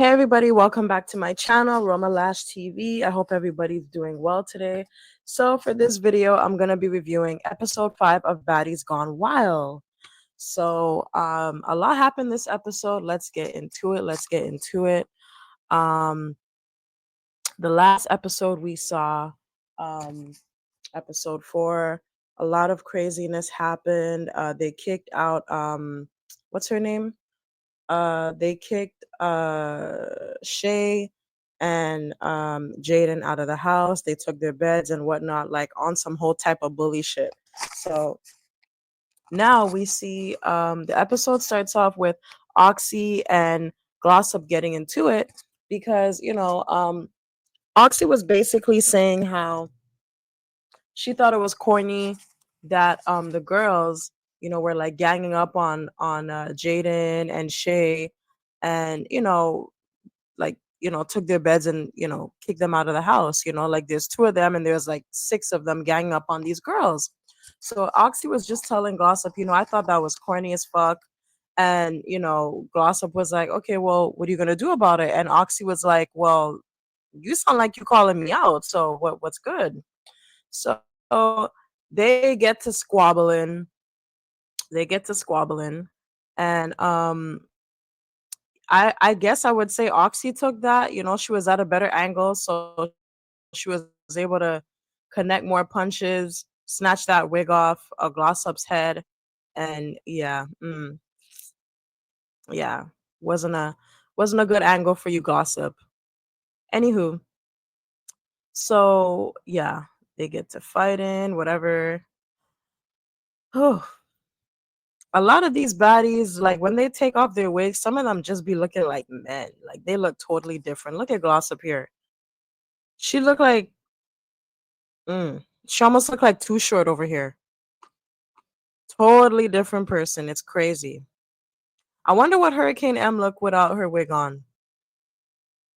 Hey everybody, welcome back to my channel, Roma Lash TV. I hope everybody's doing well today. So for this video, I'm gonna be reviewing episode 5 of Baddies Gone Wild. A lot happened this episode. Let's get into it. Um, the last episode we saw, um, episode 4, a lot of craziness happened. They kicked out what's her name? They kicked Shay and Jaden out of the house. They took their beds and whatnot, like on some whole type of bully shit. So now we see the episode starts off with Oxy and Glossop getting into it because Oxy was basically saying how she thought it was corny that the girls were like ganging up on Jaden and Shay, and like took their beds and kicked them out of the house. Like there's two of them and there's like six of them ganging up on these girls. So Oxy was just telling Glossop, I thought that was corny as fuck. And Glossop was like, okay, well, what are you gonna do about it? And Oxy was like, well, you sound like you calling me out, so what's good? So they get to squabbling. And I guess I would say Oxy took that. She was at a better angle, so she was able to connect more punches, snatch that wig off Glossop's head, and yeah, wasn't a good angle for you, Glossop. Anywho, so yeah, they get to fighting, whatever. Oh, a lot of these baddies, like when they take off their wigs, some of them just be looking like men. Like they look totally different. Look at Glossop here. She look like she almost looked like Too Short over here. Totally different person. It's crazy. I wonder what Hurricane M look without her wig on.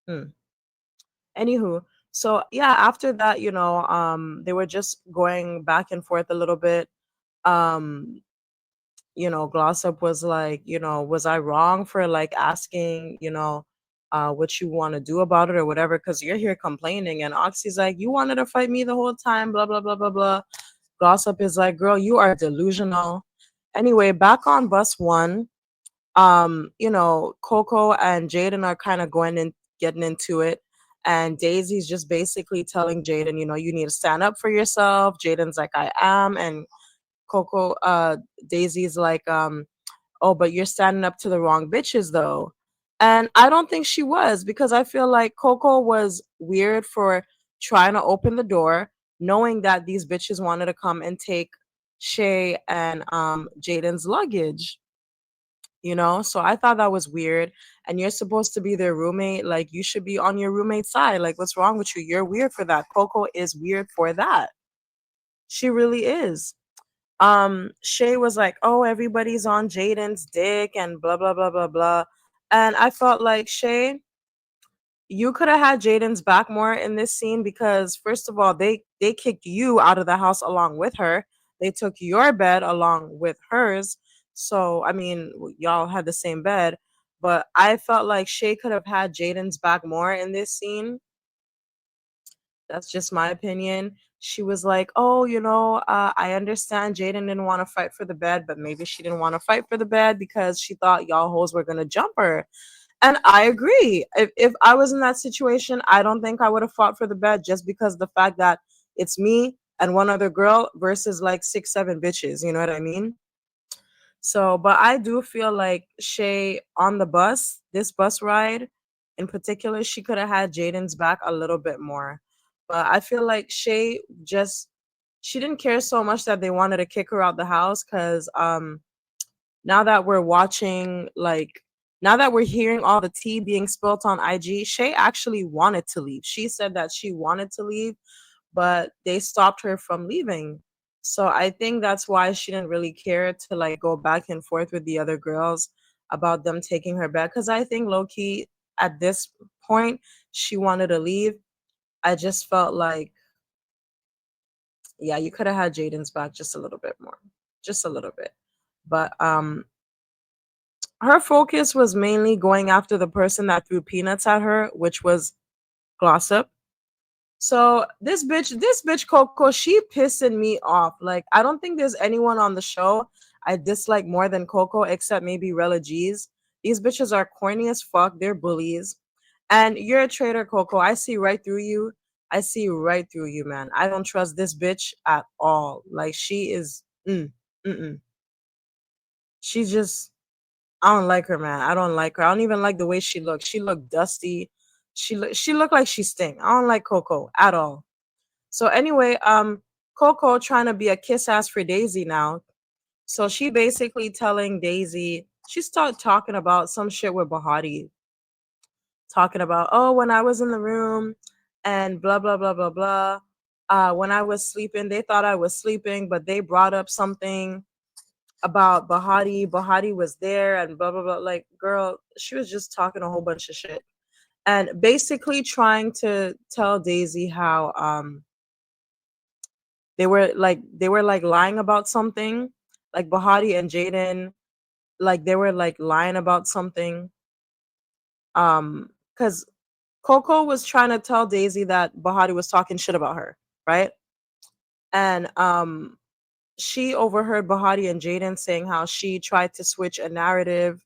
Hmm. Anywho, so yeah, after that, they were just going back and forth a little bit. Um, Glossop was like, was I wrong for like asking, what you want to do about it or whatever? Because you're here complaining. And Oxy's like, you wanted to fight me the whole time, blah, blah, blah, blah, blah. Glossop is like, girl, you are delusional. Anyway, back on bus one, Coco and Jaden are kind of going and getting into it. And Daisy's just basically telling Jaden, you need to stand up for yourself. Jaden's like, I am. And Coco, Daisy's like, oh, but you're standing up to the wrong bitches though. And I don't think she was, because I feel like Coco was weird for trying to open the door, knowing that these bitches wanted to come and take Shay and Jaden's luggage. So I thought that was weird. And you're supposed to be their roommate, like you should be on your roommate's side. Like what's wrong with you? You're weird for that. Coco is weird for that. She really is. Shay was like, oh, everybody's on Jaden's dick and blah blah blah blah blah. And I felt like, Shay, you could have had Jaden's back more in this scene, because first of all, they kicked you out of the house along with her. They took your bed along with hers. So I mean, y'all had the same bed. But I felt like Shay could have had Jaden's back more in this scene. That's just my opinion. She was like, oh, I understand Jaden didn't want to fight for the bed, but maybe she didn't want to fight for the bed because she thought y'all hoes were going to jump her. And I agree. If I was in that situation, I don't think I would have fought for the bed, just because the fact that it's me and one other girl versus like 6, 7 bitches. You know what I mean? So, but I do feel like Shay on the bus, this bus ride in particular, she could have had Jaden's back a little bit more. But I feel like Shay just, she didn't care so much that they wanted to kick her out the house, because now that we're watching, like, now that we're hearing all the tea being spilt on IG, Shay actually wanted to leave. She said that she wanted to leave, but they stopped her from leaving. So I think that's why she didn't really care to like go back and forth with the other girls about them taking her back. Because I think low key at this point she wanted to leave. I just felt like, yeah, you could have had Jaden's back just a little bit more, just a little bit. But her focus was mainly going after the person that threw peanuts at her, which was Glossop. So this bitch Coco, she pissing me off. Like I don't think there's anyone on the show I dislike more than Coco, except maybe Rella G's. These bitches are corny as fuck. They're bullies, and you're a traitor, Coco. I see right through you. I see right through you, man. I don't trust this bitch at all. Like she is, mm. She's just. I don't like her, man. I don't like her. I don't even like the way she looks. She looked dusty. She looked like she stink. I don't like Coco at all. So anyway, Coco trying to be a kiss ass for Daisy now. So she basically telling Daisy, she started talking about some shit with Bahati, talking about, oh, when I was in the room and blah blah blah blah blah. When I was sleeping, they thought I was sleeping, but they brought up something about Bahati. Bahati was there and blah blah blah. Like, girl, she was just talking a whole bunch of shit. And basically trying to tell Daisy how they were like lying about something, like Bahati and Jaden, like they were like lying about something. Because Coco was trying to tell Daisy that Bahati was talking shit about her, right? And she overheard Bahati and Jaden saying how she tried to switch a narrative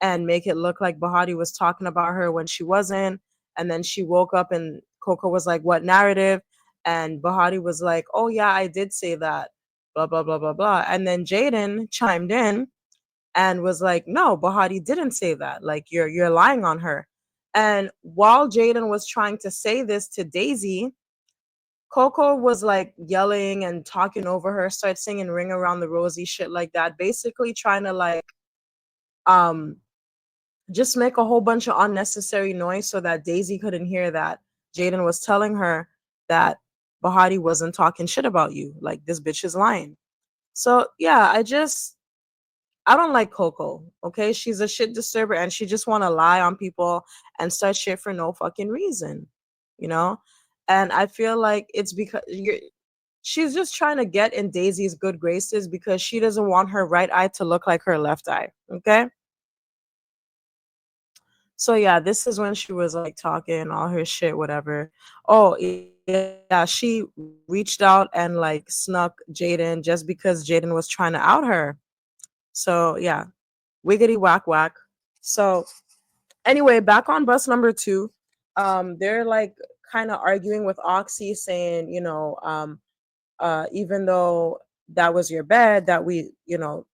and make it look like Bahati was talking about her when she wasn't. And then she woke up and Coco was like, "What narrative?" And Bahati was like, "Oh yeah, I did say that." Blah blah blah blah blah. And then Jaden chimed in and was like, "No, Bahati didn't say that. Like you're lying on her." And while Jaden was trying to say this to Daisy, Coco was like yelling and talking over her, start singing "Ring Around the Rosie" shit like that, basically trying to like um just make a whole bunch of unnecessary noise so that Daisy couldn't hear that Jaden was telling her that Bahati wasn't talking shit about you. Like this bitch is lying. So yeah, I don't like Coco. Okay, she's a shit disturber and she just want to lie on people and start shit for no fucking reason, you know. And I feel like it's because she's just trying to get in Daisy's good graces because she doesn't want her right eye to look like her left eye. Okay, so yeah, this is when she was like talking all her shit, whatever. Oh yeah, she reached out and like snuck Jaden just because Jaden was trying to out her. So yeah, wiggity whack whack. So anyway, back on bus number two, they're like kind of arguing with Oxy, saying, even though that was your bed that we,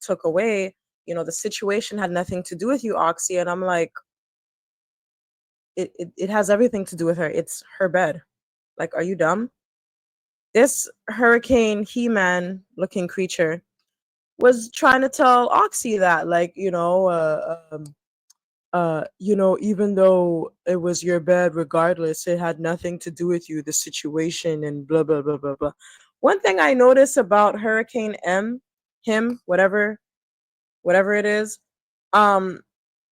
took away, the situation had nothing to do with you, Oxy. And I'm like, it has everything to do with her. It's her bed. Like, are you dumb? This Hurricane He-Man looking creature was trying to tell Oxy that, like, even though it was your bed, regardless, it had nothing to do with you, the situation, and blah blah blah blah blah. One thing I noticed about Hurricane him, whatever it is, um,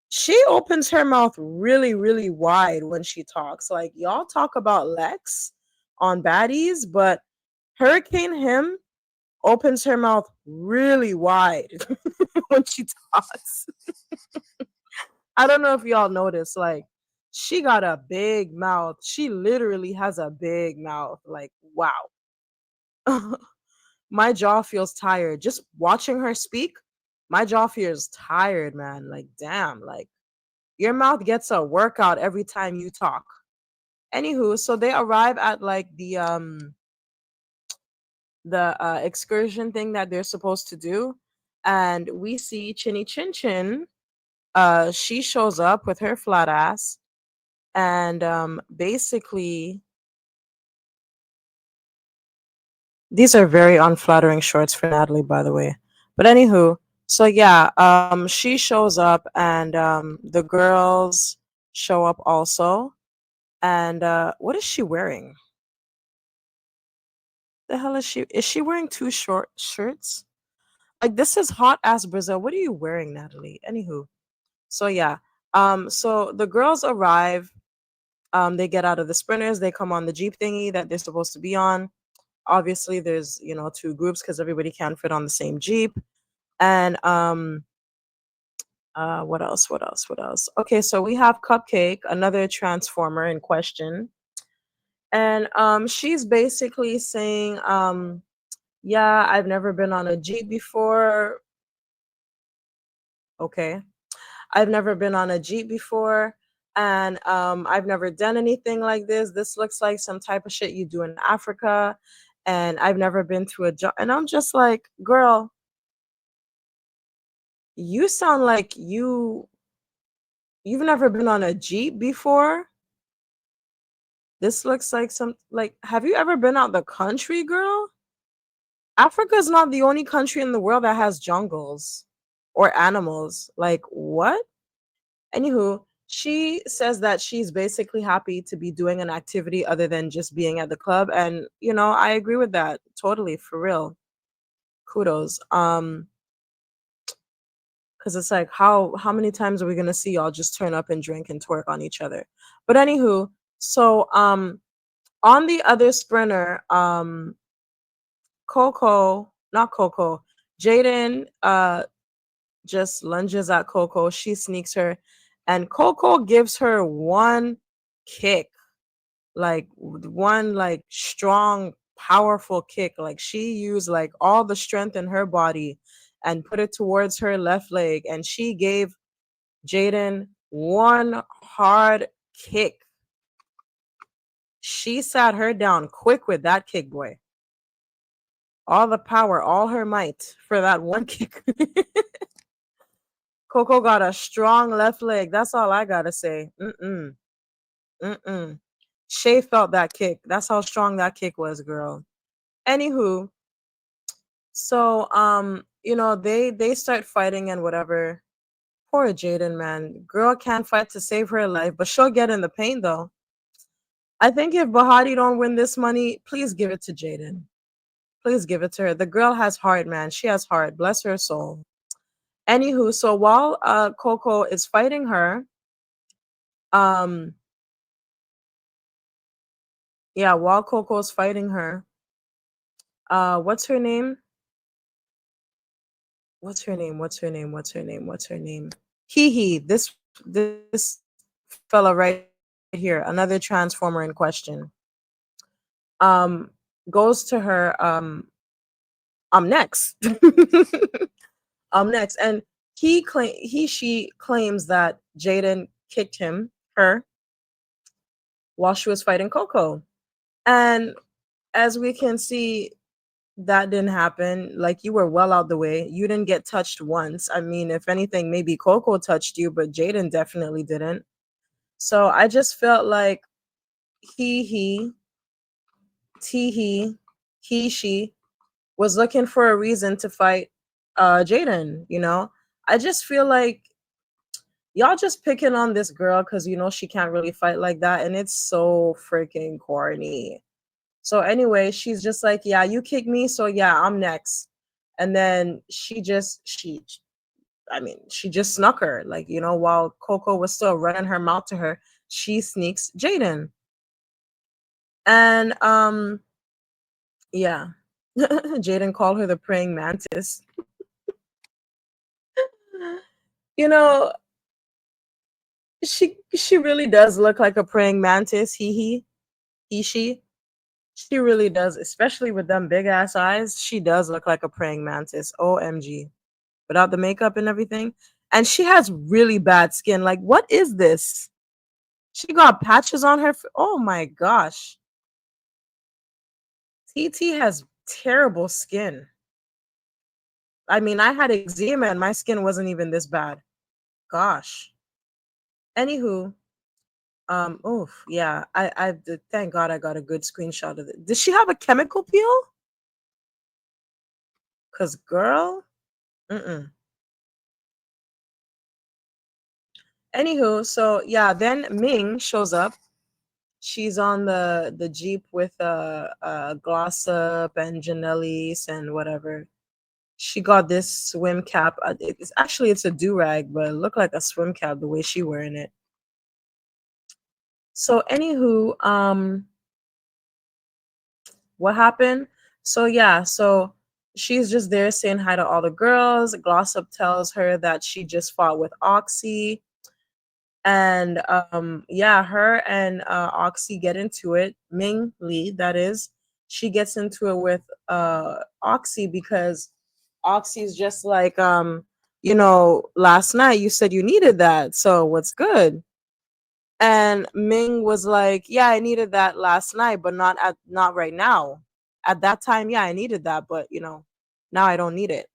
she opens her mouth really, really wide when she talks. Like y'all talk about Lex on Baddies, but Hurricane him opens her mouth really wide when she talks. I don't know if y'all notice, like she got a big mouth. She literally has a big mouth. Like, wow. My jaw feels tired. Just watching her speak, my jaw feels tired, man. Like, damn, like your mouth gets a workout every time you talk. Anywho, so they arrive at like the excursion thing that they're supposed to do, and we see Chinny Chin Chin. She shows up with her flat ass, and basically these are very unflattering shorts for Natalie, by the way. But anywho, so yeah, she shows up, and the girls show up also. And what is she wearing? The hell is she? Is she wearing two short shirts? Like this is hot ass Brazil. What are you wearing, Natalie? Anywho, so yeah, so the girls arrive. They get out of the sprinters. They come on the jeep thingy that they're supposed to be on. Obviously, there's two groups because everybody can't fit on the same jeep. And What else? What else? What else? Okay, so we have Cupcake, another transformer in question, and she's basically saying, yeah, I've never been on a Jeep before. Okay, I've never been on a Jeep before, and I've never done anything like this. This looks like some type of shit you do in Africa, and I've never been to a job. And I'm just like, girl, you sound like you've never been on a Jeep before. This looks like some like have you ever been out the country, girl? Africa is not the only country in the world that has jungles or animals. Like what? Anywho, she says that she's basically happy to be doing an activity other than just being at the club. And I agree with that. Totally, for real. Kudos. Because it's like how many times are we gonna see y'all just turn up and drink and twerk on each other? But anywho, so on the other sprinter, Coco, not Coco, Jaden just lunges at Coco. She sneaks her, and Coco gives her one kick, like one like strong, powerful kick. Like she used like all the strength in her body and put it towards her left leg, and she gave Jaden one hard kick. She sat her down quick with that kick, boy. All the power, all her might for that one kick. Coco got a strong left leg. That's all I gotta say. Mm-mm. Mm-mm. Shay felt that kick. That's how strong that kick was, girl. Anywho, so they start fighting and whatever. Poor Jaden, man. Girl can't fight to save her life, but she'll get in the paint though. I think if Bahati don't win this money, please give it to Jaden. Please give it to her. The girl has heart, man. She has heart. Bless her soul. Anywho, so while Coco is fighting her, um, yeah, while Coco's fighting her, what's her name? What's her name? What's her name? What's her name? What's her name? Hee this fella right here, another transformer in question. Um, goes to her. I'm next. I'm next, and she claims that Jaden kicked her while she was fighting Coco, and as we can see, that didn't happen. Like you were well out the way. You didn't get touched once. I mean, if anything, maybe Coco touched you, but Jaden definitely didn't. So I just felt like he, she was looking for a reason to fight Jaden. I just feel like y'all just picking on this girl because she can't really fight like that, and it's so freaking corny. So anyway, she's just like, yeah, you kick me, so yeah, I'm next. And then she just snuck her. Like, while Coco was still running her mouth to her, she sneaks Jaden. And yeah. Jaden called her the praying mantis. You know, she really does look like a praying mantis. She. She really does, especially with them big ass eyes. She does look like a praying mantis. OMG. Without the makeup and everything. And she has really bad skin. Like, what is this? She got patches on her. Oh my gosh. TT has terrible skin. I mean, I had eczema and my skin wasn't even this bad. Gosh. Anywho, oof, yeah. Thank God I got a good screenshot of it. Does she have a chemical peel? Cause girl, mm-mm. Anywho, so yeah, then Ming shows up. She's on the Jeep with Glossop and Janelle's and whatever. She got this swim cap. It's a do-rag, but it looked like a swim cap the way she wearing it. So anywho, what happened? So yeah, so She's just there saying hi to all the girls. Glossop tells her that she just fought with Oxy. And yeah, her and Oxy get into it. Ming Lee, that is. She gets into it with Oxy because Oxy's just like last night you said you needed that. So what's good? And Ming was like, "Yeah, I needed that last night, but not right now. At that time, yeah, I needed that, but now I don't need it."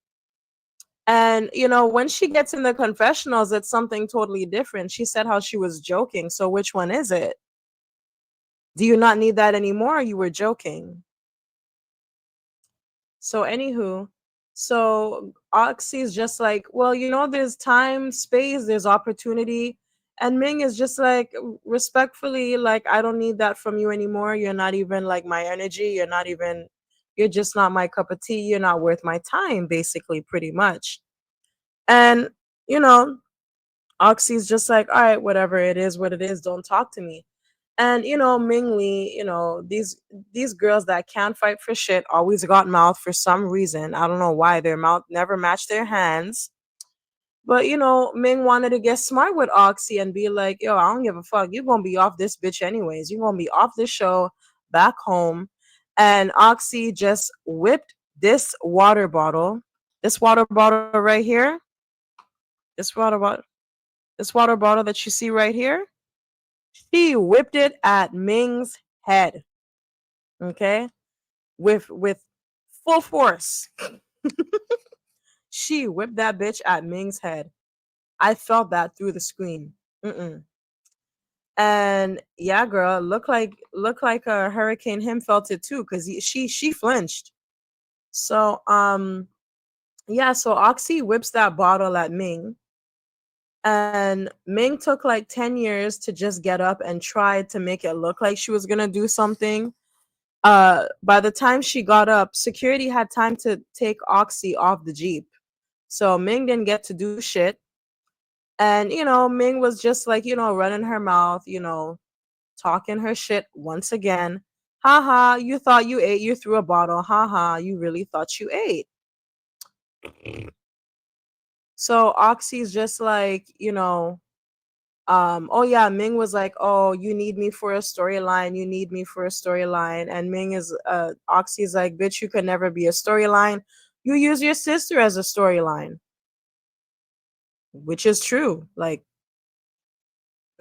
And when she gets in the confessionals, it's something totally different. She said how she was joking. So which one is it? Do you not need that anymore? Or you were joking. So anywho, so Oxy's just like, well, there's time, space, there's opportunity. And Ming is just like respectfully, like, I don't need that from you anymore. You're not even like my energy. You're just not my cup of tea. You're not worth my time, basically, pretty much. And, you know, Oxy's just like, all right, whatever it is, what it is, don't talk to me. And Ming Lee, these girls that can't fight for shit always got mouth for some reason. I don't know why their mouth never matched their hands. But Ming wanted to get smart with Oxy and be like, yo, I don't give a fuck. You're gonna be off this bitch anyways. You're gonna be off this show back home. And Oxy just whipped this water bottle right here, this water bottle, this water bottle that you see right here. She whipped it at Ming's head. Okay, with full force. She whipped that bitch at Ming's head. I felt that through the screen. Mm-mm. And yeah, girl, look like a hurricane. Him felt it too, cause she flinched. So yeah, so Oxy whips that bottle at Ming, and Ming took like 10 years to just get up and try to make it look like she was gonna do something. By the time she got up, security had time to take Oxy off the Jeep. So Ming didn't get to do shit. And Ming was just like, running her mouth, talking her shit once again. Haha, you thought you ate, you threw a bottle. Haha, you really thought you ate. So Oxy's just like, oh yeah, Ming was like, oh, you need me for a storyline, you need me for a storyline. And Ming is Oxy's like, bitch, you could never be a storyline. You use your sister as a storyline, which is true. Like,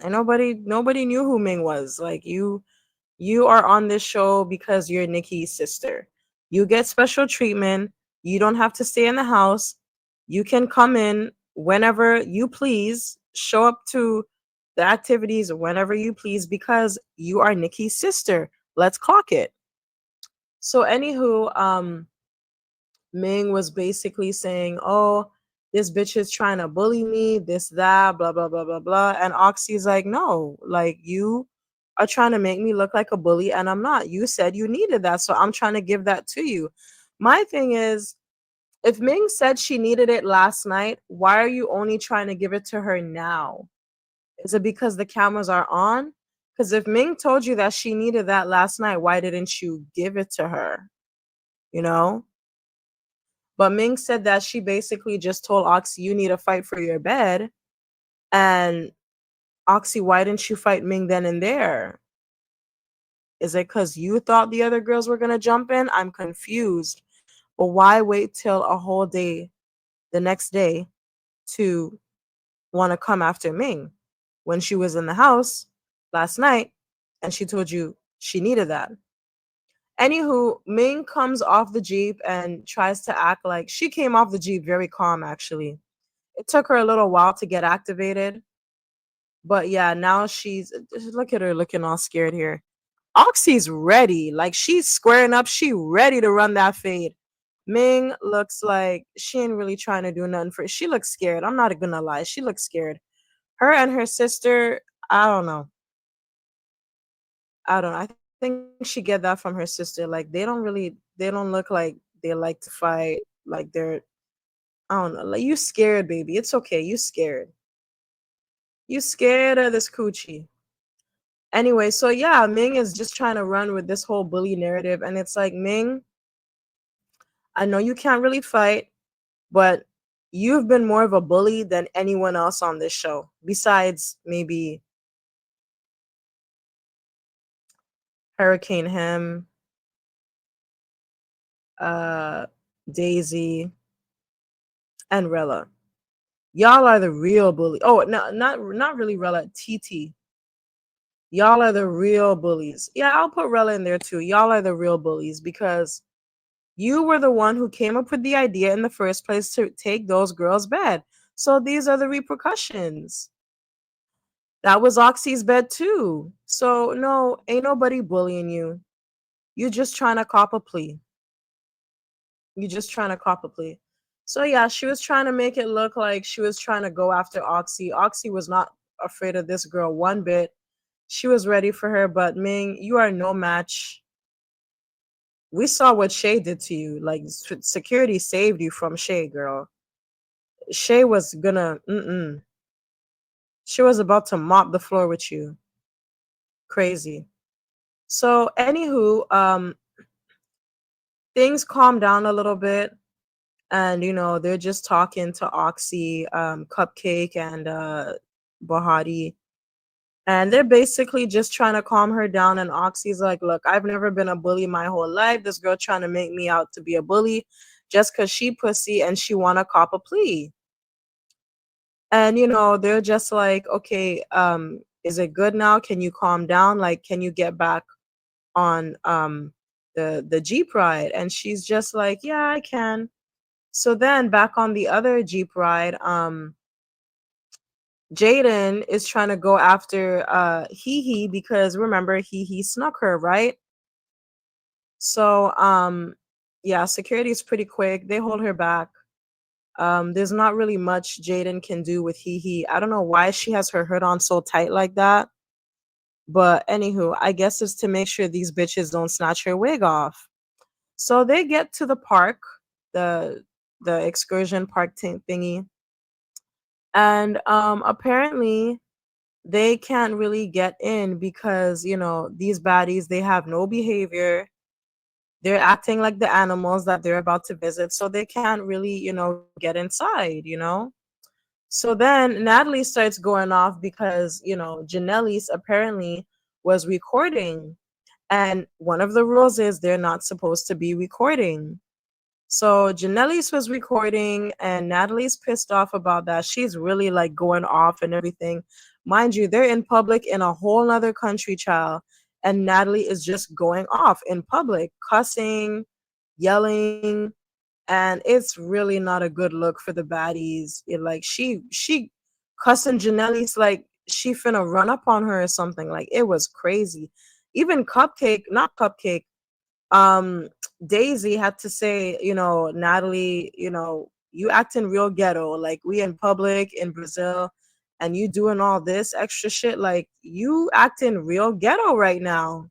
and nobody knew who Ming was. Like, you are on this show because you're Nikki's sister. You get special treatment. You don't have to stay in the house. You can come in whenever you please, show up to the activities whenever you please because you are Nikki's sister. Let's clock it. So anywho, Ming was basically saying, "Oh, this bitch is trying to bully me, this, that, blah, blah, blah, blah, blah." And Oxy's like, "No, like you are trying to make me look like a bully, and I'm not. You said you needed that, so I'm trying to give that to you." My thing is, if Ming said she needed it last night, why are you only trying to give it to her now? Is it because the cameras are on? Because if Ming told you that she needed that last night, why didn't you give it to her? You know? But Ming said that she basically just told Oxy, you need to fight for your bed. And Oxy, why didn't you fight Ming then and there? Is it because you thought the other girls were going to jump in? I'm confused. But why wait till a whole day, the next day, to want to come after Ming when she was in the house last night and she told you she needed that? Anywho, Ming comes off the Jeep and tries to act like she came off the Jeep very calm, actually. It took her a little while to get activated. But yeah, now she's look at her looking all scared here. Oxy's ready. Like she's squaring up. She ready to run that fade. Ming looks like she ain't really trying to do nothing for it. She looks scared. I'm not gonna lie. She looks scared. Her and her sister, I don't know. I don't know. I think she get that from her sister. Like they don't look like they like to fight. Like they're, I don't know. Like you scared, baby. It's okay. You scared. You scared of this coochie. Anyway, so yeah, Ming is just trying to run with this whole bully narrative, and it's like, Ming, I know you can't really fight, but you've been more of a bully than anyone else on this show, besides maybe Hurricane Him, uh, Daisy, and Rella. Y'all are the real bully. Oh, no, not really Rella. TT. Y'all are the real bullies. Yeah, I'll put Rella in there too. Y'all are the real bullies because you were the one who came up with the idea in the first place to take those girls' bed. So these are the repercussions. That was Oxy's bed too. So no, ain't nobody bullying you. You just trying to cop a plea. You just trying to cop a plea. So yeah, she was trying to make it look like she was trying to go after Oxy. Oxy was not afraid of this girl one bit. She was ready for her, but Ming, you are no match. We saw what Shay did to you. Like security saved you from Shay, girl. Shay was gonna, She was about to mop the floor with you. Crazy. So, anywho, things calmed down a little bit, and they're just talking to Oxy, Cupcake, and Bahati, and they're basically just trying to calm her down. And Oxy's like, "Look, I've never been a bully my whole life. This girl trying to make me out to be a bully, just cause she pussy and she wanna cop a plea." And they're just like, "Okay, is it good now? Can you calm down? Like, can you get back on the Jeep ride?" And she's just like, "Yeah, I can." So then back on the other Jeep ride, Jaden is trying to go after Hee because remember Hee snuck her, right? So yeah, security is pretty quick. They hold her back. There's not really much Jaden can do with Hee. I don't know why she has her hood on so tight like that. But anywho, I guess it's to make sure these bitches don't snatch her wig off. So they get to the park, the excursion park thingy, and apparently they can't really get in because these baddies, they have no behavior. They're acting like the animals that they're about to visit, so they can't really get inside. So then Natalie starts going off because Janelle's apparently was recording, and one of the rules is they're not supposed to be recording. So Janelle's was recording, and Natalie's pissed off about that. She's really like going off and everything. Mind you, they're in public in a whole nother country, child. And Natalie is just going off in public, cussing, yelling, and it's really not a good look for the baddies. Like she cussing Janelle's like she finna run up on her or something. Like it was crazy. Even Cupcake, not Cupcake, um Daisy had to say, Natalie, you acting real ghetto, like we in public in Brazil and you doing all this extra shit, like you acting real ghetto right now.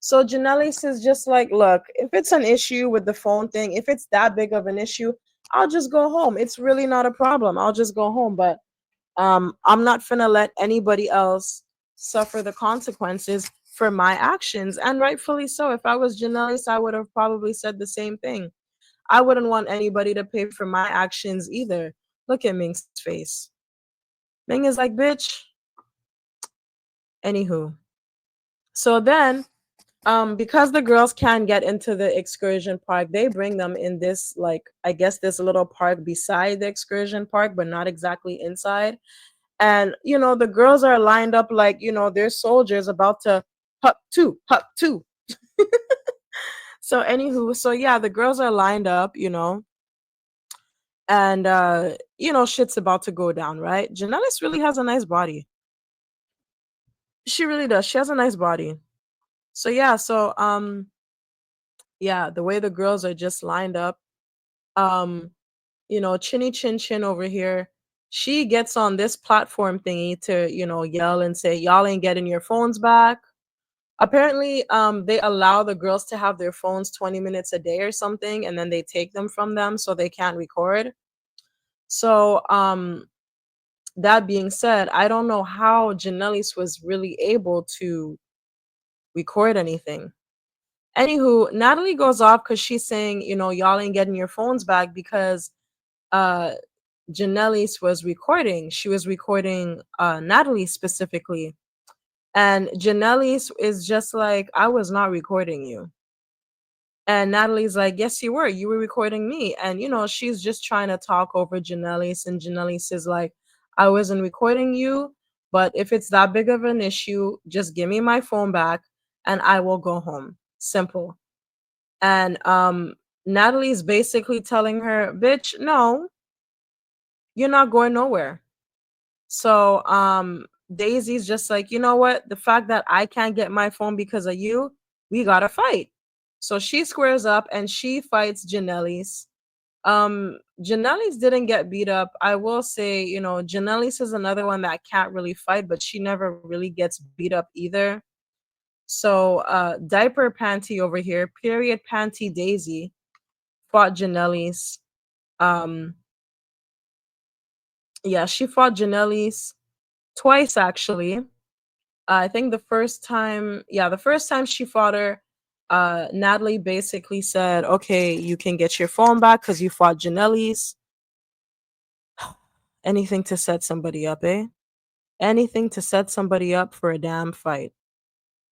So Janelle says just like, look, if it's an issue with the phone thing, if it's that big of an issue, I'll just go home. It's really not a problem. I'll just go home. But I'm not finna let anybody else suffer the consequences for my actions. And rightfully so. If I was Janelle's, I would have probably said the same thing. I wouldn't want anybody to pay for my actions either. Look at Ming's face. Ming is like, bitch. Anywho. So then, because the girls can get into the excursion park, they bring them in this, like, I guess this little park beside the excursion park, but not exactly inside. And the girls are lined up like they're soldiers about to hop two. So anywho, so yeah, the girls are lined up, and shit's about to go down, right? Janalis really has a nice body. She really does. She has a nice body. So yeah, so yeah, the way the girls are just lined up, um Chinny Chin Chin over here, she gets on this platform thingy to yell and say, y'all ain't getting your phones back. Apparently they allow the girls to have their phones 20 minutes a day or something, and then they take them from them so they can't record. So that being said, I don't know how Janellis was really able to record anything. Anywho, Natalie goes off because she's saying, y'all ain't getting your phones back because uh Janelle's was recording. She was recording Natalie specifically. And Janelle's is just like, I was not recording you. And Natalie's like, yes, you were. You were recording me. And, she's just trying to talk over Janelle's. And Janelle's is like, I wasn't recording you. But if it's that big of an issue, just give me my phone back and I will go home. Simple. And Natalie's basically telling her, bitch, no, you're not going nowhere. So Daisy's just like, you know what? The fact that I can't get my phone because of you, we gotta fight. So she squares up and she fights Janelle's. Janelle's didn't get beat up. I will say, Janelle's is another one that can't really fight, but she never really gets beat up either. So diaper panty over here, period panty Daisy fought Janelle's. Um, yeah, she fought Janelle's twice actually. I think the first time she fought her, Natalie basically said, okay, you can get your phone back because you fought Janelle's. Anything to set somebody up, eh? Anything to set somebody up for a damn fight.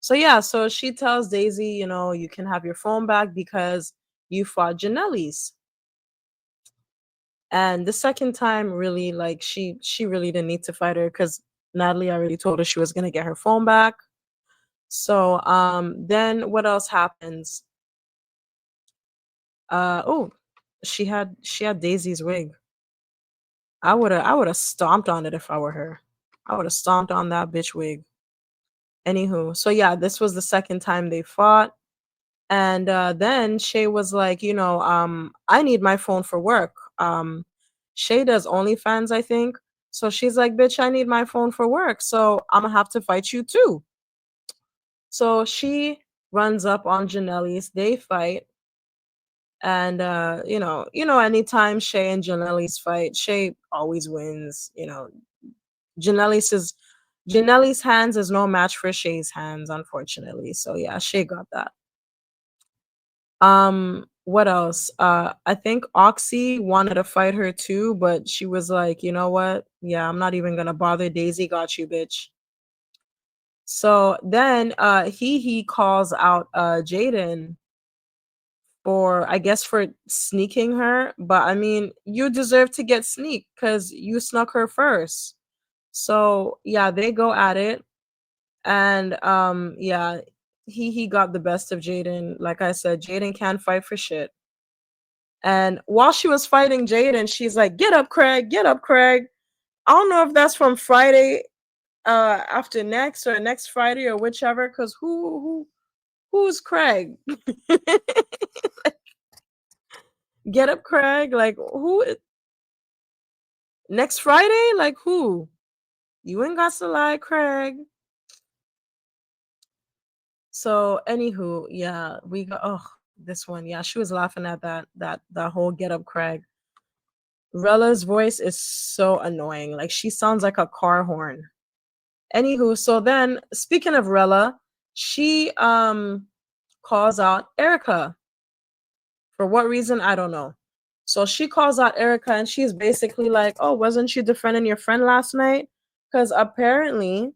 So yeah, so she tells Daisy, you can have your phone back because you fought Janelle's. And the second time, really, like she really didn't need to fight her because Natalie already told her she was gonna get her phone back. So then what else happens? Oh, she had Daisy's wig. I would have stomped on it if I were her. I would have stomped on that bitch wig. Anywho, so yeah, this was the second time they fought. And then Shay was like, I need my phone for work. Shay does OnlyFans, I think. So she's like, bitch, I need my phone for work. So I'm gonna have to fight you too. So she runs up on Janelle's, they fight. And anytime Shay and Janelle's fight, Shay always wins. Janelle's is Janelle's hands is no match for Shay's hands, unfortunately. So yeah, Shay got that. What else? I think Oxy wanted to fight her too, but she was like, you know what? Yeah, I'm not even gonna bother. Daisy got you, bitch. So then he calls out Jaden for, I guess, for sneaking her, but I mean, you deserve to get sneaked because you snuck her first. So yeah, they go at it. And yeah, he got the best of Jaden. Like I said, Jaden can't fight for shit. And while she was fighting Jaden, she's like, "Get up, Craig! Get up, Craig!" I don't know if that's from Friday after next or next Friday or whichever. Cause who's Craig? Get up, Craig! Like who? Next Friday? Like who? You ain't got to lie, Craig. So anywho, yeah, we got this one. Yeah, she was laughing at that whole get up, Craig. Rella's voice is so annoying. Like she sounds like a car horn. Anywho, so then speaking of Rella, she calls out Erica. For what reason? I don't know. So she calls out Erica and she's basically like, oh, wasn't you defending your friend last night? Because apparently,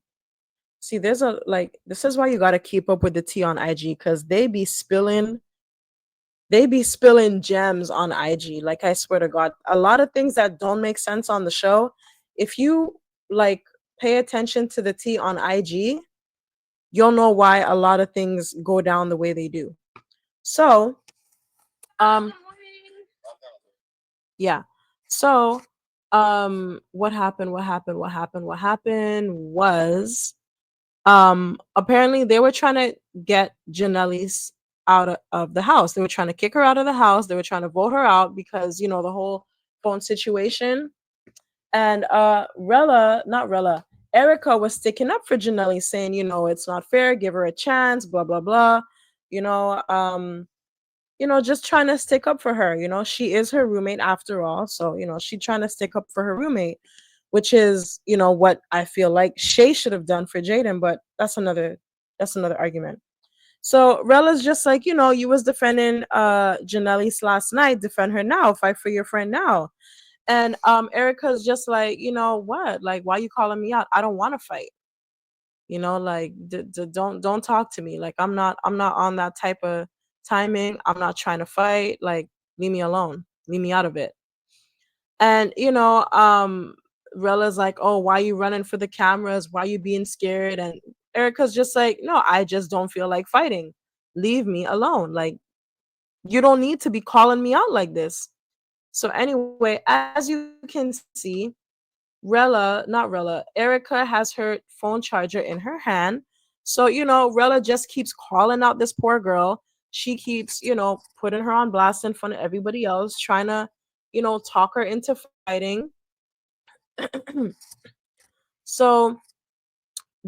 see, there's a like this is why you gotta keep up with the tea on IG because they be spilling gems on IG. Like I swear to God, a lot of things that don't make sense on the show. If you like pay attention to the tea on IG, you'll know why a lot of things go down the way they do. So, um, yeah. So, what happened? What happened? What happened? What happened was, apparently they were trying to get Janelle's out of the house. They were trying to kick her out of the house. They were trying to vote her out because the whole phone situation. And not Rella, Erica was sticking up for Janelle, saying, it's not fair, give her a chance, blah blah blah. You know, um, just trying to stick up for her. She is her roommate after all. So, she trying to stick up for her roommate, which is, what I feel like Shay should have done for Jaden, but that's another argument. So Rella's just like, you was defending Janelle's last night, defend her now, fight for your friend now. And Erica's just like, what? Like, why you calling me out? I don't want to fight. Like don't talk to me. Like I'm not on that type of timing. I'm not trying to fight. Like leave me alone. Leave me out of it. And Rella's like, "Oh, why you running for the cameras? Why you being scared?" And Erica's just like, "No, I just don't feel like fighting. Leave me alone. Like you don't need to be calling me out like this." So anyway, as you can see, not Rella, Erica has her phone charger in her hand. So, Rella just keeps calling out this poor girl. She keeps, putting her on blast in front of everybody else, trying to, talk her into fighting. So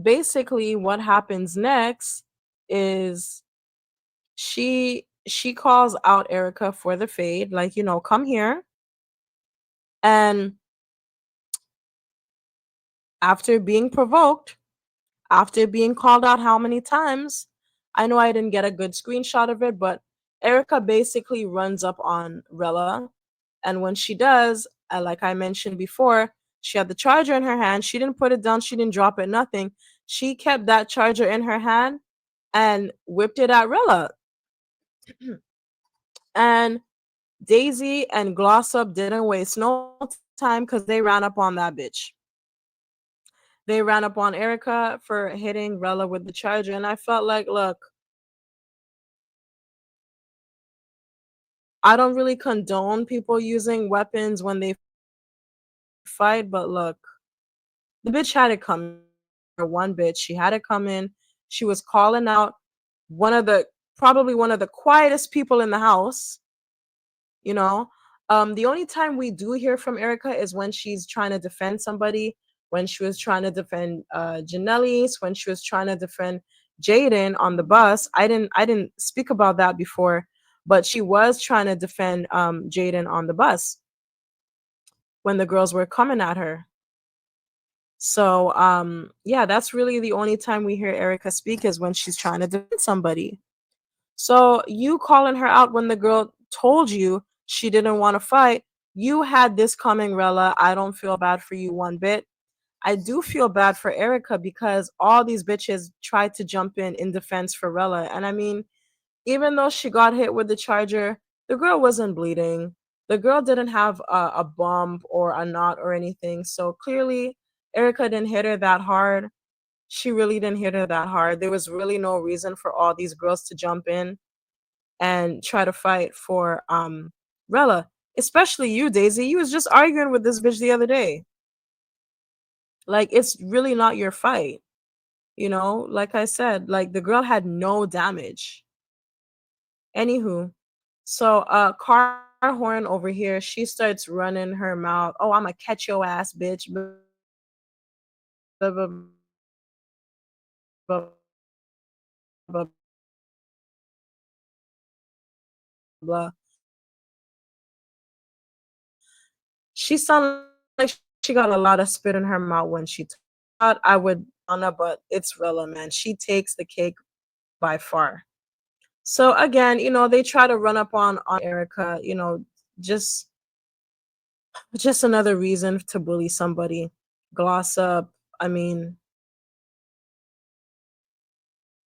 basically what happens next is she calls out Erica for the fade, like, come here. And after being provoked, after being called out how many times, I know I didn't get a good screenshot of it, but Erica basically runs up on Rella. And when she does, like I mentioned before, she had the charger in her hand. She didn't put it down. She didn't drop it, nothing. She kept that charger in her hand and whipped it at Rella. And Daisy and Glossop didn't waste no time because they ran up on that bitch. They ran up on Erica for hitting Rella with the charger. And I felt like, look, I don't really condone people using weapons when they fight, but look, the bitch had it coming. She didn't have to hit her one bitch. She had it coming. She was calling out probably one of the quietest people in the house, you know. The only time we do hear from Erica is when she's trying to defend somebody, when she was trying to defend Janelle's, when she was trying to defend Jaden on the bus. I didn't speak about that before, but she was trying to defend Jaden on the bus when the girls were coming at her. So yeah, that's really the only time we hear Erica speak is when she's trying to defend somebody. So you calling her out when the girl told you she didn't want to fight, you had this coming, Rella. I don't feel bad for you one bit. I do feel bad for Erica because all these bitches tried to jump in defense for Rella. And I mean, even though she got hit with the charger, the girl wasn't bleeding. The girl didn't have a bump or a knot or anything. So clearly, Erica didn't hit her that hard. She really didn't hit her that hard. There was really no reason for all these girls to jump in and try to fight for Rella, especially you, Daisy. You was just arguing with this bitch the other day. Like it's really not your fight, Like I said, like the girl had no damage. Anywho, so car horn over here, she starts running her mouth. Oh, I'ma catch your ass, bitch. Blah, blah, blah, blah, blah, blah. She sounded like she got a lot of spit in her mouth when she thought I would Anna, but it's Rilla, man. She takes the cake by far. So again, they try to run up on Erica, just just another reason to bully somebody. Gloss up. I mean,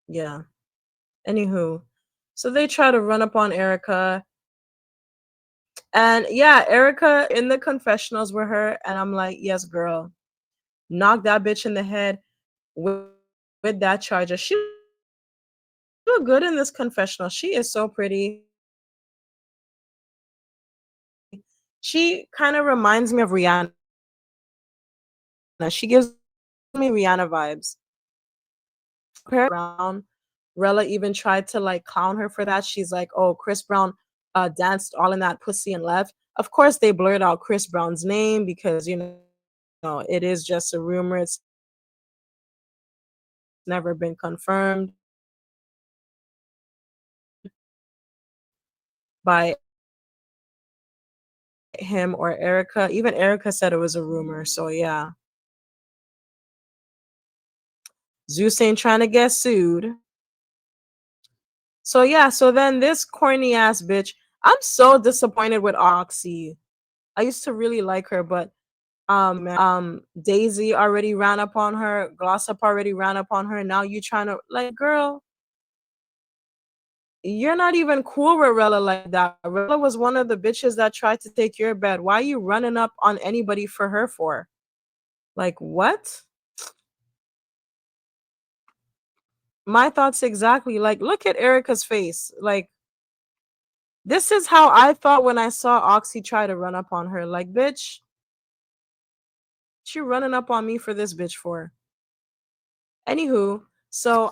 yeah. Anywho. So they try to run up on Erica. And yeah, Erica in the confessionals with her, and I'm like, yes, girl. Knock that bitch in the head with, with that charger. She look good in this confessional. She is so pretty. She kind of reminds me of Rihanna. She gives me Rihanna vibes. Brown. Rella even tried to like clown her for that. She's like, "Oh, Chris Brown danced all in that pussy and left." Of course, they blurred out Chris Brown's name because it is just a rumor. It's never been confirmed by him or Erica. Even Erica said it was a rumor. So yeah, Zeus ain't trying to get sued. So yeah, so then this corny ass bitch, I'm so disappointed with Oxy. I used to really like her, but Daisy already ran up on her, Glossop already ran up on her. Now you trying to like, girl, you're not even cool with Rella like that. Rella was one of the bitches that tried to take your bed. Why are you running up on anybody for her for? Like what? My thoughts exactly. Like, look at Erica's face. Like, this is how I thought when I saw Oxy try to run up on her. Like, bitch, she running up on me for this bitch for. Anywho, so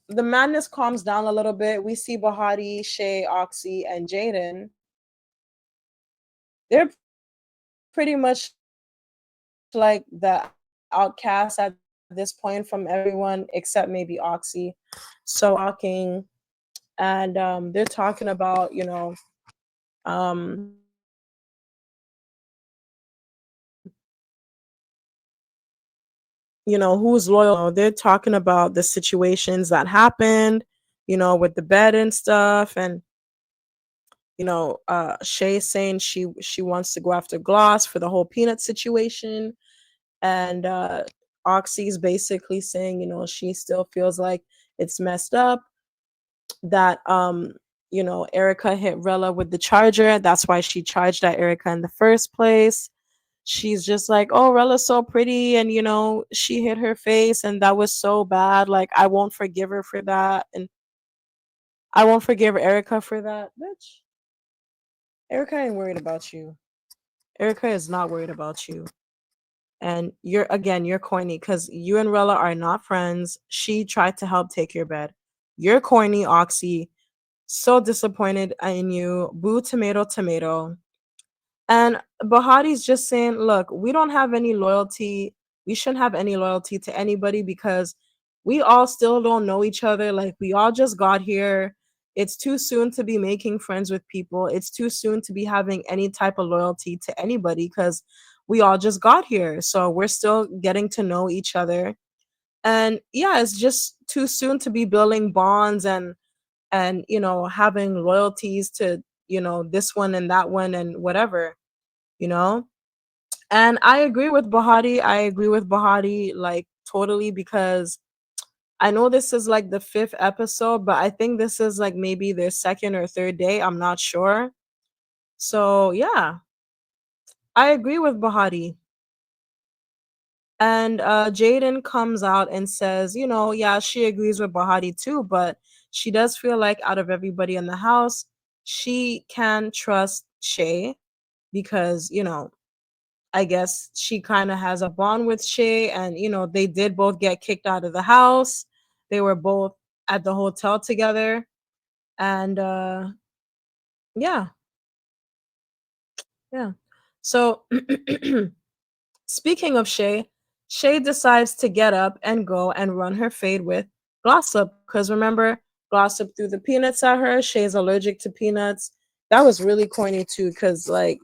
the madness calms down a little bit. We see Bahati, Shay, Oxy, and Jaden. They're pretty much like the outcast at this point from everyone except maybe Oxy. So talking and they're talking about, um who's loyal. They're talking about the situations that happened, with the bed and stuff. And Shay saying she wants to go after Gloss for the whole peanut situation. And Oxy's basically saying, she still feels like it's messed up that Erica hit Rella with the charger. That's why she charged at Erica in the first place. She's just like, oh, Rella's so pretty, and she hit her face, and that was so bad. Like, I won't forgive her for that, and I won't forgive Erica for that. Bitch, Erica ain't worried about you. Erica is not worried about you. And you're corny because you and Rella are not friends. She tried to help take your bed. You're corny, Oxy. So disappointed in you. Boo, tomato, tomato. And Bahati's just saying, look, we don't have any loyalty. We shouldn't have any loyalty to anybody because we all still don't know each other. Like, we all just got here. It's too soon to be making friends with people. It's too soon to be having any type of loyalty to anybody because we all just got here. So we're still getting to know each other. And yeah, it's just too soon to be building bonds and having loyalties to this one and that one and whatever you know and I agree with Bahati like totally, because I know this is like the fifth episode, but I think this is like maybe their second or third day, I'm not sure. So yeah, I agree with Bahati. And Jaden comes out and says, yeah, she agrees with Bahati too, but she does feel like out of everybody in the house, she can trust Shay because, I guess she kind of has a bond with Shay, and they did both get kicked out of the house. They were both at the hotel together, and yeah, yeah. So speaking of Shay, Shay decides to get up and go and run her fade with Glossop. Because remember, Glossop threw the peanuts at her. Shay's allergic to peanuts. That was really corny too, because like,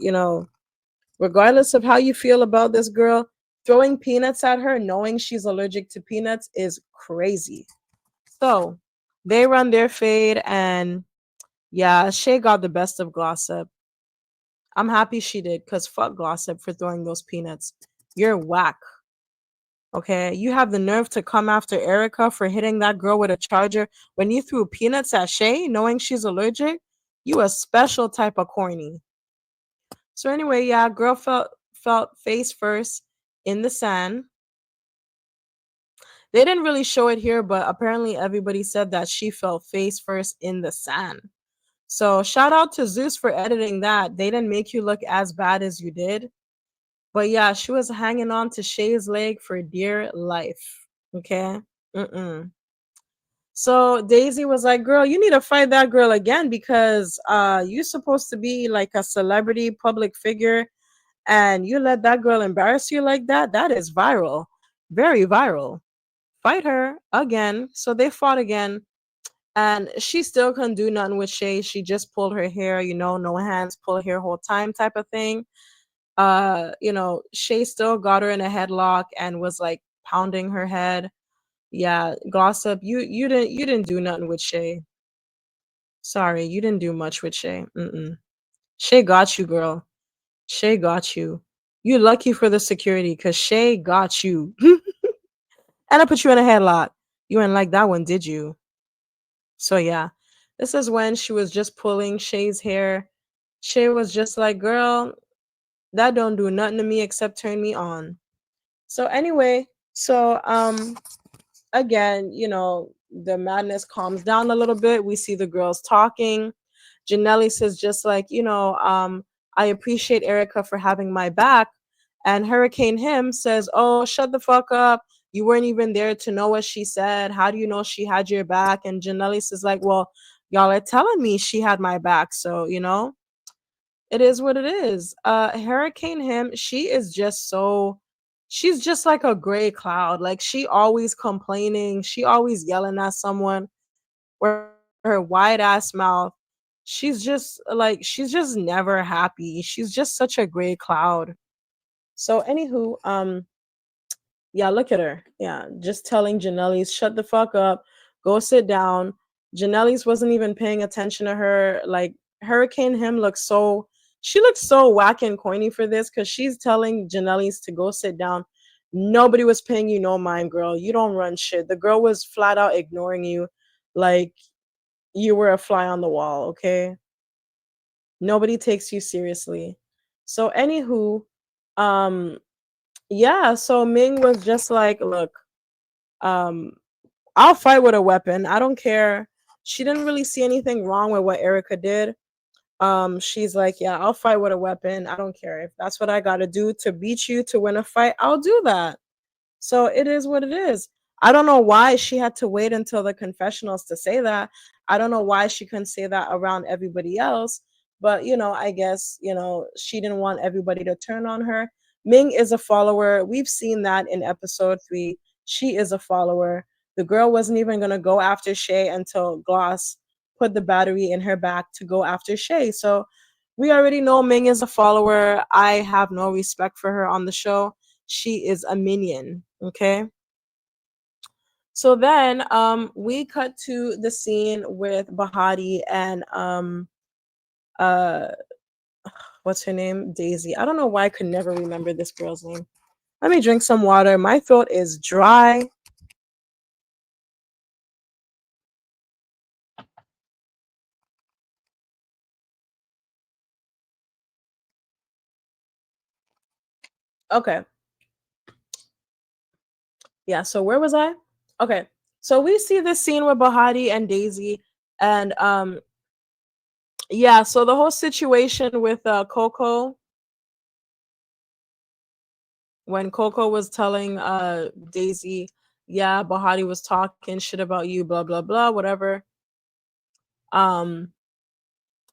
regardless of how you feel about this girl, throwing peanuts at her knowing she's allergic to peanuts is crazy. So they run their fade, and yeah, Shay got the best of Glossop. I'm happy she did, because fuck Glossop for throwing those peanuts. You're whack. Okay, you have the nerve to come after Erica for hitting that girl with a charger when you threw peanuts at Shay, knowing she's allergic. You a special type of corny. So anyway, yeah, girl felt face first in the sand. They didn't really show it here, but apparently everybody said that she fell face first in the sand. So shout out to Zeus for editing that. They didn't make you look as bad as you did. But yeah, she was hanging on to Shay's leg for dear life. Okay. Mm-mm. So Daisy was like, "Girl, you need to fight that girl again because you're supposed to be like a celebrity public figure, and you let that girl embarrass you like that. That is viral, very viral. Fight her again." So they fought again, and she still couldn't do nothing with Shay. She just pulled her hair, no hands, pull hair whole time type of thing. Shay still got her in a headlock and was like pounding her head. Yeah, Glossop, you didn't do nothing with Shay. Sorry, you didn't do much with Shay. Mm-mm. Shay got you, girl. Shay got you. You lucky for the security because Shay got you. And I put you in a headlock. You ain't like that one, did you? So yeah, this is when she was just pulling Shay's hair. Shay was just like, girl, that don't do nothing to me except turn me on. So anyway, so again, the madness calms down a little bit. We see the girls talking. Janelli says just like, I appreciate Erica for having my back. And Hurricane Him says, oh, shut the fuck up. You weren't even there to know what she said. How do you know she had your back? And Janelli says like, well, y'all are telling me she had my back. So, it is what it is. Hurricane Him, she's just like a gray cloud. Like she always complaining, she always yelling at someone where her wide ass mouth. She's just never happy. She's just such a gray cloud. So anywho, yeah, look at her. Yeah, just telling Janelle's shut the fuck up, go sit down. Janelle's wasn't even paying attention to her. Like Hurricane Him she looks so whack and corny for this because she's telling Janelle's to go sit down. Nobody was paying you no mind, girl. You don't run shit. The girl was flat out ignoring you, like you were a fly on the wall. Okay, nobody takes you seriously. So anywho, um, yeah. So Ming was just like, look, um I'll fight with a weapon. I don't care. She didn't really see anything wrong with what Erica did. She's like, yeah, I'll fight with a weapon. I don't care if that's what I got to do to beat you to win a fight. I'll do that. So it is what it is. I don't know why she had to wait until the confessionals to say that. I don't know why she couldn't say that around everybody else. But, I guess, she didn't want everybody to turn on her. Ming is a follower. We've seen that in episode 3. She is a follower. The girl wasn't even going to go after Shay until Gloss put the battery in her back to go after Shay. So we already know Ming is a follower. I have no respect for her on the show. She is a minion. Okay. So then we cut to the scene with Bahati and uh what's her name? Daisy. I don't know why I could never remember this girl's name. Let me drink some water. My throat is dry. Okay. Yeah, so where was I? Okay. So we see this scene with Bahati and Daisy and yeah, so the whole situation with Coco, when Coco was telling Daisy, yeah, Bahati was talking shit about you, blah blah blah, whatever. Um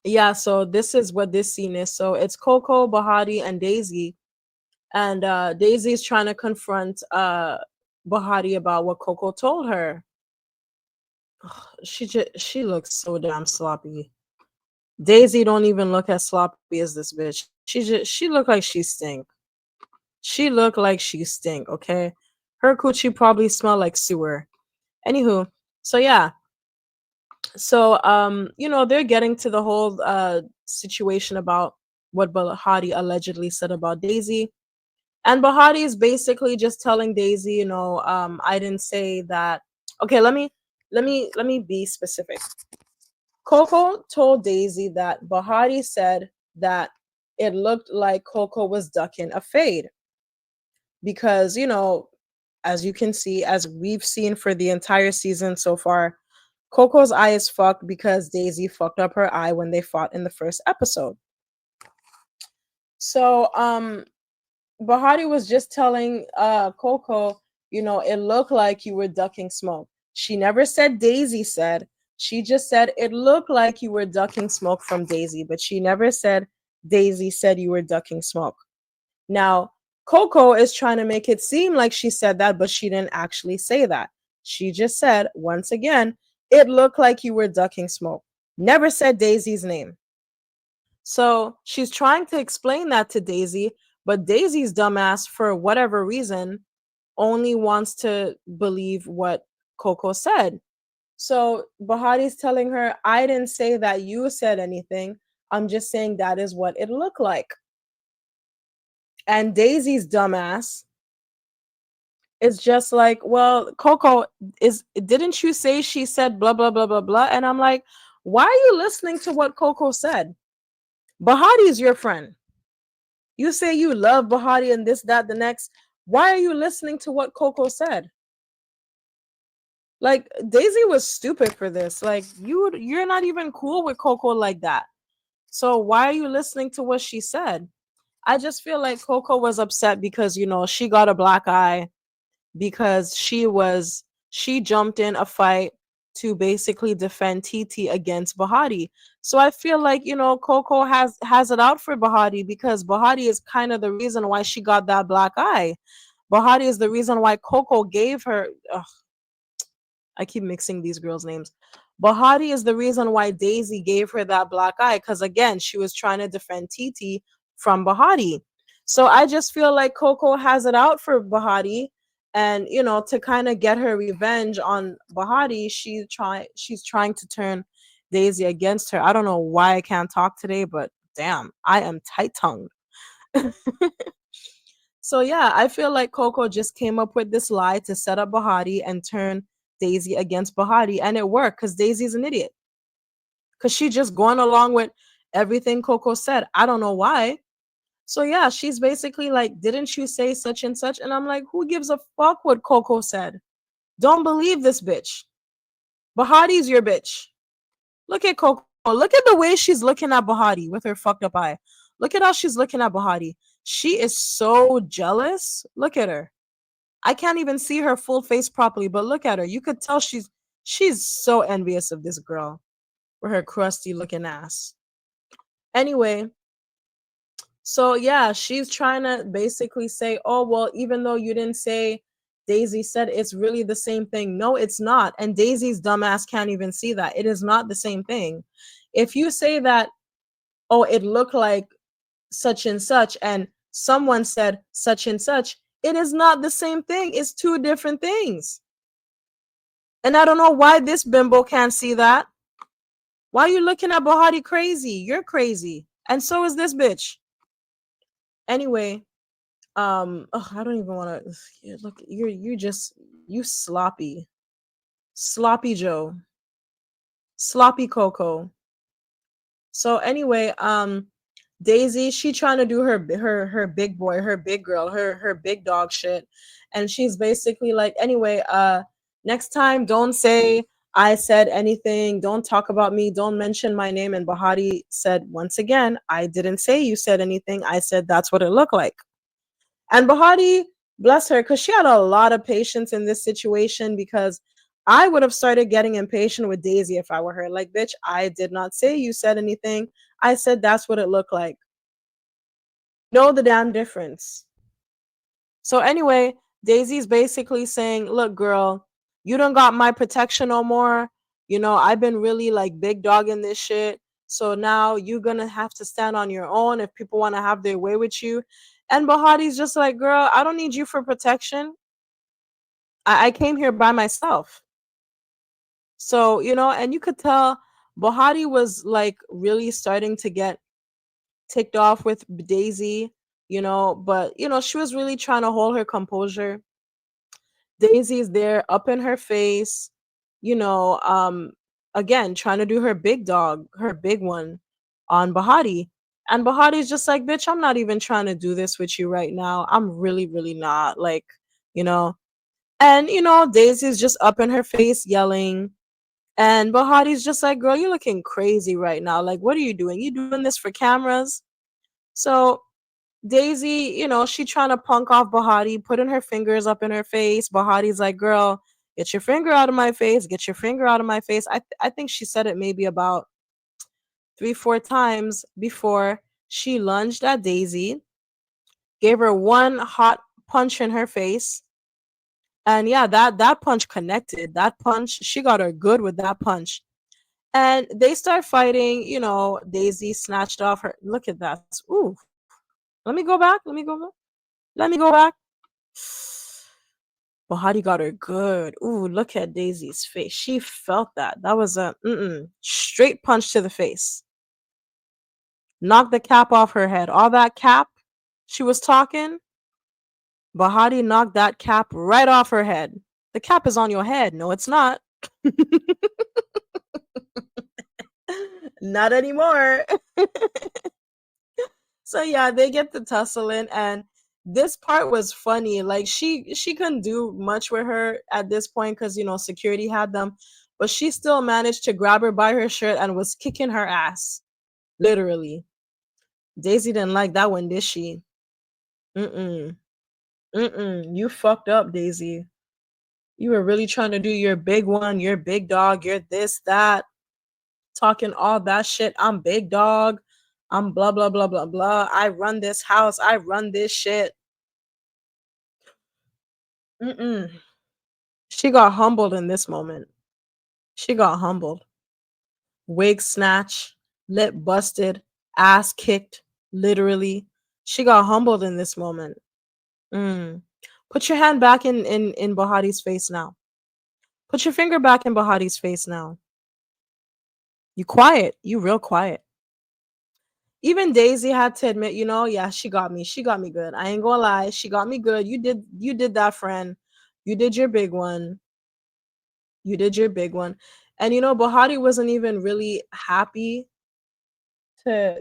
yeah, so this is what this scene is. So it's Coco, Bahati, and Daisy. And Daisy's trying to confront Bahati about what Coco told her. She looks so damn sloppy. Daisy don't even look as sloppy as this bitch. She look like she stink. She look like she stink, okay? Her coochie probably smell like sewer. Anywho, so yeah. So they're getting to the whole situation about what Bahati allegedly said about Daisy. And Bahati is basically just telling Daisy, I didn't say that. Okay, let me be specific. Coco told Daisy that Bahati said that it looked like Coco was ducking a fade because, as you can see, as we've seen for the entire season so far, Coco's eye is fucked because Daisy fucked up her eye when they fought in the first episode. So, Bahati was just telling Coco, it looked like you were ducking smoke. She never said Daisy said. She just said it looked like you were ducking smoke from Daisy, but she never said Daisy said you were ducking smoke. Now, Coco is trying to make it seem like she said that, but she didn't actually say that. She just said, once again, it looked like you were ducking smoke. Never said Daisy's name. So she's trying to explain that to Daisy, but Daisy's dumbass, for whatever reason, only wants to believe what Coco said. So Bahati's telling her, I didn't say that you said anything. I'm just saying that is what it looked like. And Daisy's dumbass is just like, well, Coco, is didn't you say she said blah blah blah blah blah? And I'm like, why are you listening to what Coco said? Bahati is your friend. You say you love Bahati and this, that, the next. Why are you listening to what Coco said? Like Daisy was stupid for this. Like you're not even cool with Coco like that. So why are you listening to what she said? I just feel like Coco was upset because she got a black eye because she jumped in a fight to basically defend TT against Bahati. So I feel like Coco has it out for Bahati because Bahati is kind of the reason why she got that black eye. Bahati is the reason why Coco gave her. I keep mixing these girls' names. Bahati is the reason why Daisy gave her that black eye because, again, she was trying to defend TT from Bahati. So I just feel like Coco has it out for Bahati. And, to kind of get her revenge on Bahati, she's trying to turn Daisy against her. I don't know why I can't talk today, but damn, I am tight tongued. So yeah, I feel like Coco just came up with this lie to set up Bahati and turn Daisy against Bahati, and it worked because Daisy's an idiot. Because she just going along with everything Coco said. I don't know why. So yeah, she's basically like, didn't you say such and such? And I'm like, who gives a fuck what Coco said? Don't believe this bitch. Bahati's your bitch. Look at Coco. Look at the way she's looking at Bahati with her fucked up eye. Look at how she's looking at Bahati. She is so jealous. Look at her. I can't even see her full face properly, but look at her. You could tell she's so envious of this girl with her crusty looking ass. Anyway, so yeah, she's trying to basically say, "Oh, well, even though you didn't say Daisy said it's really the same thing." No, it's not. And Daisy's dumbass can't even see that. It is not the same thing. If you say that, "Oh, it looked like such and such," and someone said such and such, it is not the same thing. It's two different things. And I don't know why this bimbo can't see that. Why are you looking at Bahati crazy? You're crazy. And so is this bitch. Anyway, I don't even want to look. You sloppy. Sloppy Joe. Sloppy Coco. So anyway, Daisy, she trying to do her big boy, her big girl, her big dog shit. And she's basically like, anyway, next time don't say I said anything, don't talk about me, don't mention my name. And Bahati said, once again, I didn't say you said anything. I said that's what it looked like. And Bahati, bless her, because she had a lot of patience in this situation because I would have started getting impatient with Daisy if I were her. Like, bitch, I did not say you said anything. I said that's what it looked like. Know the damn difference. So anyway, Daisy's basically saying, look, girl, you don't got my protection no more. I've been really like big dogging this shit. So now you're gonna have to stand on your own if people want to have their way with you. And Bahati's just like, girl, I don't need you for protection. I came here by myself. So, and you could tell Bahati was like really starting to get ticked off with Daisy, but she was really trying to hold her composure. Daisy's there up in her face, you know, um, again, trying to do her big dog, her big one on Bahati. And Bahati's just like, bitch, I'm not even trying to do this with you right now. I'm really, really not. Like, you know. And, Daisy's just up in her face yelling. And Bahati's just like, girl, you're looking crazy right now. Like, what are you doing? You doing this for cameras? So Daisy, she trying to punk off Bahati, putting her fingers up in her face. Bahati's like, girl, get your finger out of my face. Get your finger out of my face. I think she said it maybe about 3-4 times before she lunged at Daisy, gave her one hot punch in her face. And yeah, that punch connected. That punch, she got her good with that punch. And they start fighting, Daisy snatched off her. Look at that. Ooh. Let me go back. Let me go back. Bahati got her good. Ooh, look at Daisy's face. She felt that. That was a straight punch to the face. Knocked the cap off her head. All that cap she was talking, Bahati knocked that cap right off her head. The cap is on your head. No, it's not. Not anymore. So yeah, they get to tussling, and this part was funny. Like she couldn't do much with her at this point because security had them, but she still managed to grab her by her shirt and was kicking her ass, literally. Daisy didn't like that one, did she? Mm-mm. Mm-mm. You fucked up, Daisy. You were really trying to do your big one, your big dog, your this, that, talking all that shit. I'm big dog. I'm blah blah blah blah blah. I run this house. I run this shit. Mm-mm. She got humbled in this moment. She got humbled. Wig snatch, lip busted, ass kicked, literally. She got humbled in this moment. Mm. Put your hand back in Bahati's face now. Put your finger back in Bahati's face now. You quiet. You real quiet. Even Daisy had to admit, yeah, she got me. She got me good. I ain't gonna lie. She got me good. You did that, friend. You did your big one. You did your big one. And Bahati wasn't even really happy to,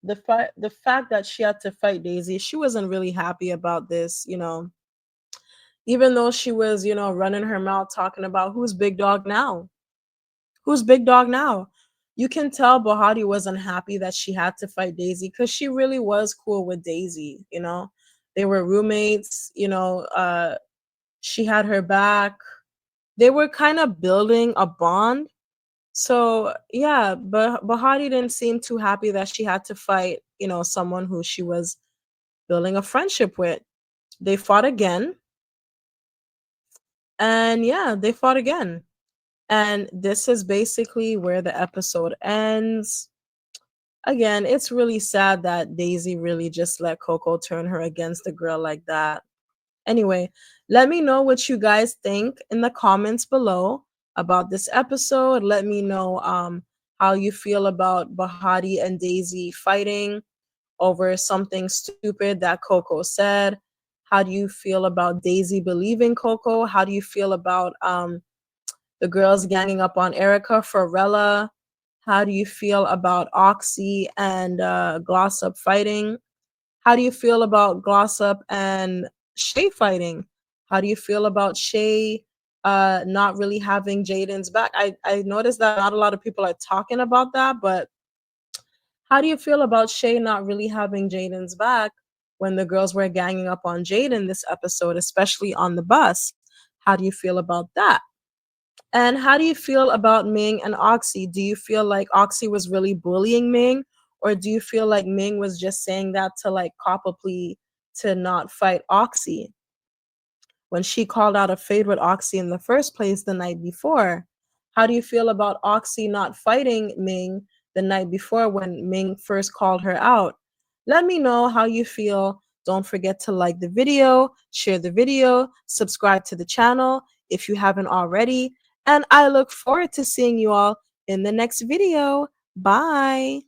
the fact that she had to fight Daisy. She wasn't really happy about this. Even though she was, running her mouth talking about who's big dog now. Who's big dog now? You can tell Bahati wasn't happy that she had to fight Daisy because she really was cool with Daisy. They were roommates. She had her back. They were kind of building a bond. So yeah, but Bahati didn't seem too happy that she had to fight, someone who she was building a friendship with. They fought again, and yeah, they fought again. And this is basically where the episode ends. Again, it's really sad that Daisy really just let Coco turn her against the girl like that. Anyway, let me know what you guys think in the comments below about this episode. Let me know how you feel about Bahati and Daisy fighting over something stupid that Coco said. How do you feel about Daisy believing Coco? How do you feel about the girls ganging up on Erica for Rella? How do you feel about Oxy and Glossop fighting? How do you feel about Glossop and Shay fighting? How do you feel about Shay not really having Jaden's back? I noticed that not a lot of people are talking about that, but how do you feel about Shay not really having Jaden's back when the girls were ganging up on Jaden this episode, especially on the bus? How do you feel about that? And how do you feel about Ming and Oxy? Do you feel like Oxy was really bullying Ming? Or do you feel like Ming was just saying that to like cop a plea to not fight Oxy when she called out a fade with Oxy in the first place the night before? How do you feel about Oxy not fighting Ming the night before when Ming first called her out? Let me know how you feel. Don't forget to like the video, share the video, subscribe to the channel if you haven't already. And I look forward to seeing you all in the next video. Bye.